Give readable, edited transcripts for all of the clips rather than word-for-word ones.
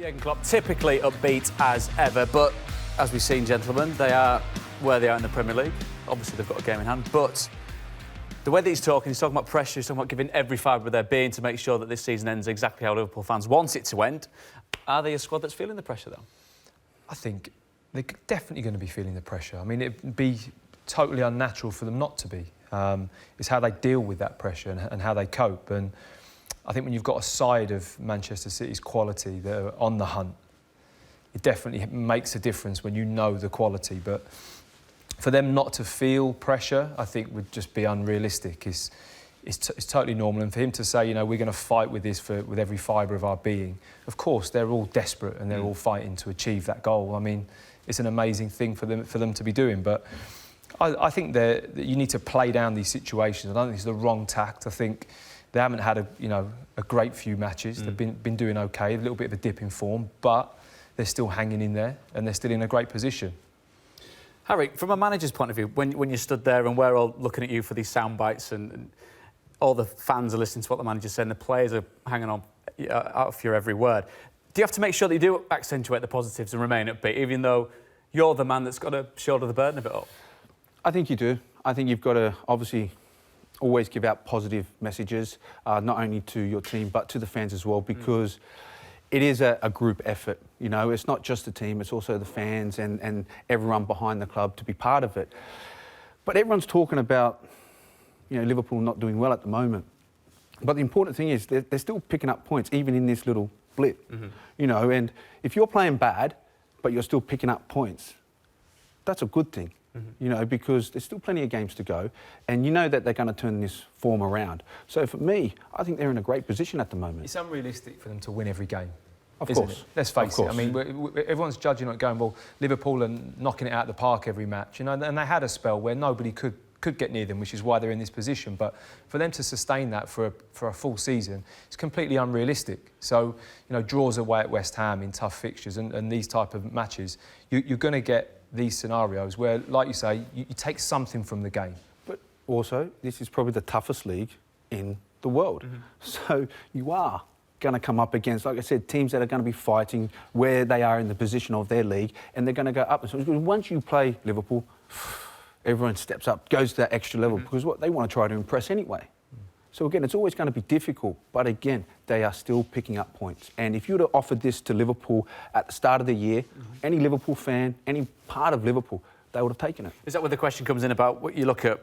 Jurgen Klopp, typically upbeat as ever, but as we've seen, gentlemen, they are where they are in the Premier League. Obviously, they've got a game in hand, but the way that he's talking about pressure, he's talking about giving every fibre of their being to make sure that this season ends exactly how Liverpool fans want it to end. Are they a squad that's feeling the pressure, though? I think they're definitely going to be feeling the pressure. I mean, it'd be totally unnatural for them not to be. It's how they deal with that pressure and how they cope. And I think when you've got a side of Manchester City's quality that are on the hunt, it definitely makes a difference when you know the quality. But for them not to feel pressure, I think would just be unrealistic. It's totally normal. And for him to say, you know, we're going to fight with this with every fibre of our being, of course, they're all desperate and they're all fighting to achieve that goal. I mean, it's an amazing thing for them to be doing. But I think that you need to play down these situations. I don't think it's the wrong tact. I think they haven't had a great few matches. They've been doing okay, a little bit of a dip in form, but they're still hanging in there and they're still in a great position. Harry, from a manager's point of view, when you stood there and we're all looking at you for these sound bites and all the fans are listening to what the manager's saying, the players are hanging on out for your every word, do you have to make sure that you do accentuate the positives and remain upbeat, even though you're the man that's got to shoulder the burden of it all? I think you do. I think you've got to obviously always give out positive messages, not only to your team but to the fans as well, because it is a group effort. You know, it's not just the team, it's also the fans and everyone behind the club to be part of it. But everyone's talking about, you know, Liverpool not doing well at the moment. But the important thing is they're still picking up points, even in this little blip. You know, and if you're playing bad, but you're still picking up points, that's a good thing. You know, because there's still plenty of games to go and you know that they're going to turn this form around. So for me, I think they're in a great position at the moment. It's unrealistic for them to win every game. Of course. Let's face it. I mean, everyone's judging it going, well, Liverpool are knocking it out of the park every match. You know, and they had a spell where nobody could get near them, which is why they're in this position. But for them to sustain that for a full season, it's completely unrealistic. So, you know, draws away at West Ham in tough fixtures and these type of matches, you're going to get these scenarios where, like you say, you take something from the game. But also, this is probably the toughest league in the world. So you are going to come up against, like I said, teams that are going to be fighting where they are in the position of their league, and they're going to go up. So once you play Liverpool, everyone steps up, goes to that extra level, because what they want to try to impress anyway. So again, it's always going to be difficult, but again, they are still picking up points. And if you would have offered this to Liverpool at the start of the year, any Liverpool fan, any part of Liverpool, they would have taken it. Is that where the question comes in about what you look at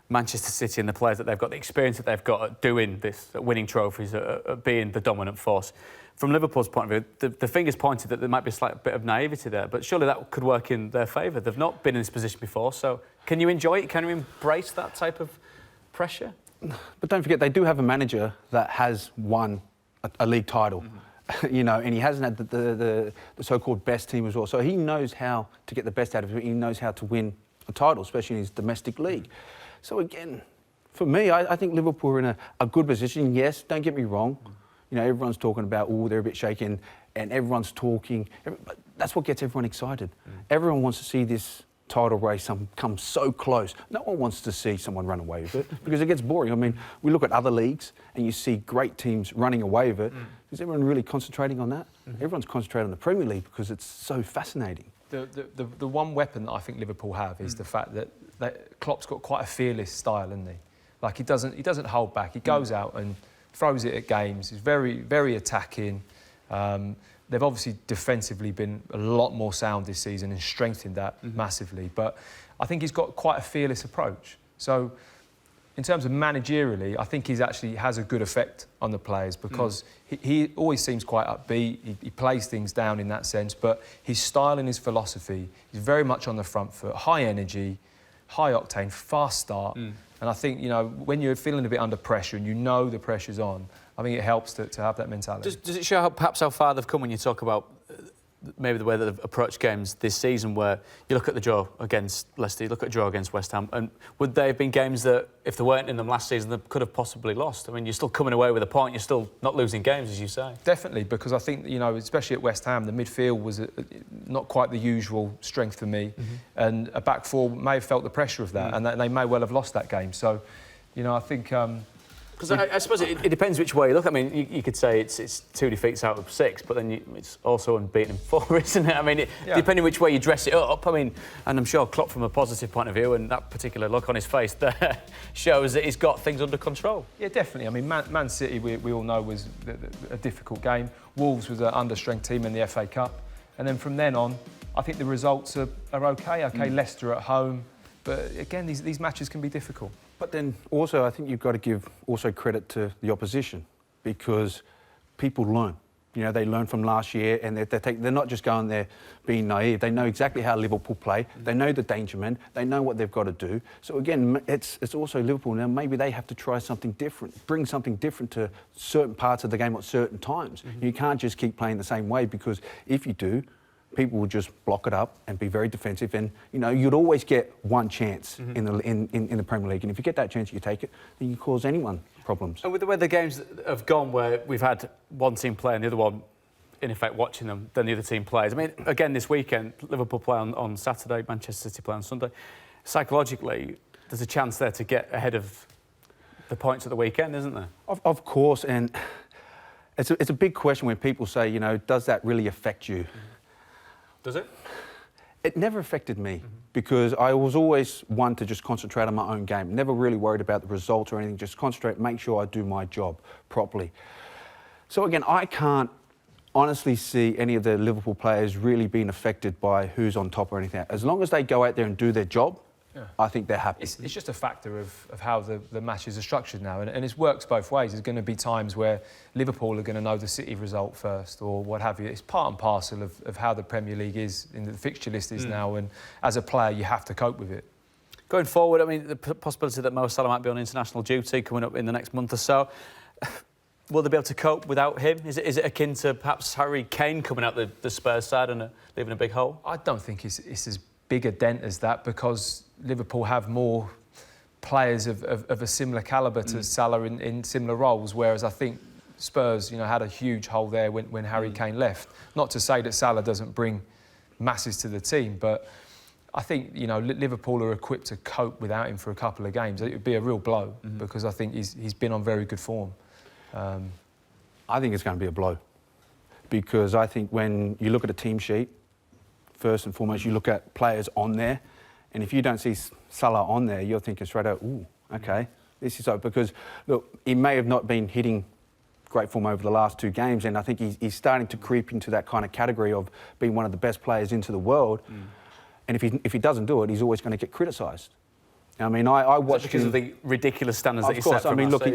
Manchester City and the players that they've got, the experience that they've got at doing this, at winning trophies, at being the dominant force? From Liverpool's point of view, the finger's pointed that there might be a slight bit of naivety there, but surely that could work in their favour. They've not been in this position before, so can you enjoy it? Can you embrace that type of pressure? But don't forget, they do have a manager that has won a league title, you know, and he hasn't had the so-called best team as well. So he knows how to get the best out of it. He knows how to win a title, especially in his domestic league. So again, for me, I think Liverpool are in a good position. Yes, don't get me wrong. You know, everyone's talking about, oh, they're a bit shaken, and everyone's talking. But that's what gets everyone excited. Everyone wants to see this title race come so close. No one wants to see someone run away with it because it gets boring. I mean, we look at other leagues and you see great teams running away with it. Is everyone really concentrating on that? Everyone's concentrating on the Premier League because it's so fascinating. The one weapon that I think Liverpool have is the fact that Klopp's got quite a fearless style, isn't he? Like he doesn't hold back. He goes out and throws it at games. He's very, very attacking. They've obviously defensively been a lot more sound this season and strengthened that massively. But I think he's got quite a fearless approach. So in terms of managerially, I think he's actually has a good effect on the players because he always seems quite upbeat. He plays things down in that sense. But his style and his philosophy is very much on the front foot, high energy, high octane, fast start. And I think, you know, when you're feeling a bit under pressure and you know the pressure's on, I think it helps to have that mentality. Does it show perhaps how far they've come when you talk about maybe the way that they've approached games this season, where you look at the draw against Leicester, you look at a draw against West Ham, and would they have been games that, if they weren't in them last season, they could have possibly lost? I mean, you're still coming away with a point, you're still not losing games, as you say. Definitely, because I think, you know, especially at West Ham, the midfield was not quite the usual strength for me, and a back four may have felt the pressure of that, and they may well have lost that game. So, you know, I think Because I suppose it depends which way you look. I mean, you could say it's 2 defeats out of 6, but then it's also unbeaten in 4, isn't it? I mean, depending which way you dress it up, I mean, and I'm sure Klopp, from a positive point of view, and that particular look on his face there shows that he's got things under control. Yeah, definitely. I mean, Man City, we all know, was a difficult game. Wolves was an understrength team in the FA Cup. And then from then on, I think the results are OK. Leicester at home. But again, these matches can be difficult. But then also, I think you've got to give also credit to the opposition, because people learn. You know, they learn from last year, and they're not just going there being naive. They know exactly how Liverpool play. They know the danger men. They know what they've got to do. So again, it's also Liverpool now. Maybe they have to try something different, bring something different to certain parts of the game at certain times. You can't just keep playing the same way, because if you do, people will just block it up and be very defensive. And you know, you'd always get one chance in the Premier League, and if you get that chance, you take it, then you cause anyone problems. And with the way the games have gone, where we've had one team play and the other one, in effect, watching them, then the other team plays. I mean, again, this weekend, Liverpool play on Saturday, Manchester City play on Sunday. Psychologically, there's a chance there to get ahead of the points at the weekend, isn't there? Of course, and it's a big question when people say, you know, does that really affect you? Does it? It never affected me, because I was always one to just concentrate on my own game. Never really worried about the results or anything, just concentrate, make sure I do my job properly. So again, I can't honestly see any of the Liverpool players really being affected by who's on top or anything. As long as they go out there and do their job, I think they're happy. It's just a factor of how the matches are structured now, and it works both ways. There's going to be times where Liverpool are going to know the City result first, or what have you. It's part and parcel of how the Premier League is, in the fixture list is now, and as a player, you have to cope with it. Going forward, I mean, the possibility that Mo Salah might be on international duty coming up in the next month or so. Will they be able to cope without him? Is it akin to perhaps Harry Kane coming out the Spurs side and leaving a big hole? I don't think it's as big a dent as that, because Liverpool have more players of a similar calibre to Salah in similar roles, whereas I think Spurs, you know, had a huge hole there when Harry Kane left. Not to say that Salah doesn't bring masses to the team, but I think, you know, Liverpool are equipped to cope without him for a couple of games. It would be a real blow, because I think he's been on very good form. I think it's going to be a blow, because I think when you look at a team sheet, first and foremost, you look at players on there, and if you don't see Salah on there, you're thinking straight out, ooh, okay, this is so. Because, look, he may have not been hitting great form over the last 2 games, and I think he's starting to creep into that kind of category of being one of the best players into the world. And if he doesn't do it, he's always going to get criticised. I mean, I watched because of the ridiculous standards that he set. Of course, I mean, look,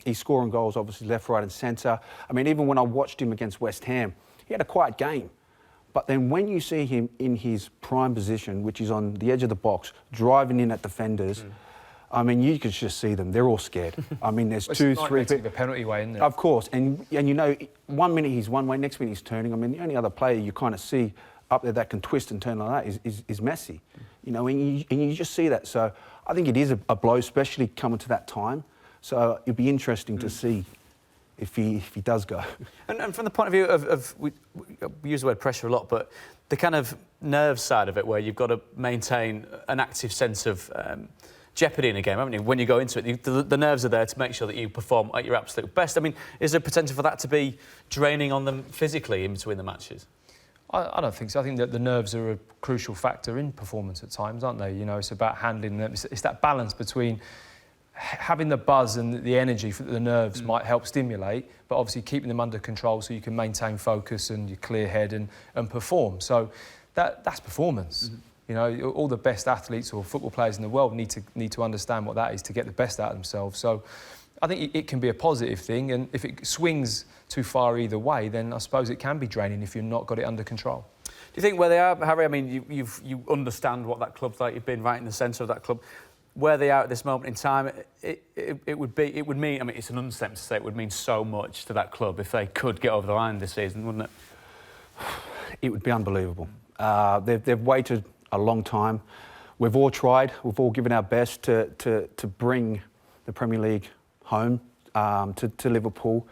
he's scoring goals, obviously, left, right and centre. I mean, even when I watched him against West Ham, he had a quiet game. But then when you see him in his prime position, which is on the edge of the box, driving in at defenders, I mean, you can just see them. They're all scared. I mean, there's 2, 3... It's the penalty way, isn't it? Of course. And you know, 1 minute he's one way, next minute he's turning. I mean, the only other player you kind of see up there that can twist and turn like that is Messi. You know, and you just see that. So I think it is a blow, especially coming to that time. So it'd be interesting to see if he does go. And from the point of view of we use the word pressure a lot, but the kind of nerve side of it, where you've got to maintain an active sense of jeopardy in a game, haven't you? When you go into it, the nerves are there to make sure that you perform at your absolute best. I mean, is there potential for that to be draining on them physically in between the matches? I don't think so. I think that the nerves are a crucial factor in performance at times, aren't they? You know, it's about handling them. It's that balance between having the buzz and the energy that the nerves might help stimulate, but obviously keeping them under control so you can maintain focus and your clear head and perform. So that's performance. You know, all the best athletes or football players in the world need to understand what that is to get the best out of themselves. So I think it can be a positive thing, and if it swings too far either way, then I suppose it can be draining if you've not got it under control. Do you think where they are, Harry? I mean, you understand what that club's like. You've been right in the centre of that club. Where they are at this moment in time, it would mean. I mean, it's an understatement to say it would mean so much to that club if they could get over the line this season, wouldn't it? It would be unbelievable. They've waited a long time. We've all tried. We've all given our best to bring the Premier League home to Liverpool.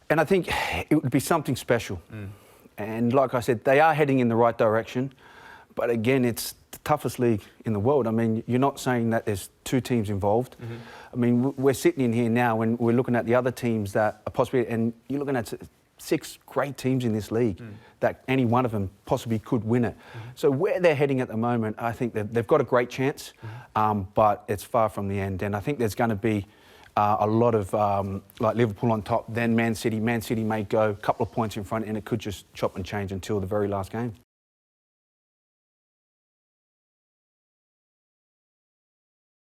And I think it would be something special. And like I said, they are heading in the right direction. But again, it's toughest league in the world. I mean, you're not saying that there's 2 teams involved. I mean, we're sitting in here now and we're looking at the other teams that are possibly, and you're looking at 6 great teams in this league that any one of them possibly could win it. So where they're heading at the moment, I think they've got a great chance, but it's far from the end. And I think there's going to be a lot of like Liverpool on top, then Man City. Man City may go a couple of points in front, and it could just chop and change until the very last game.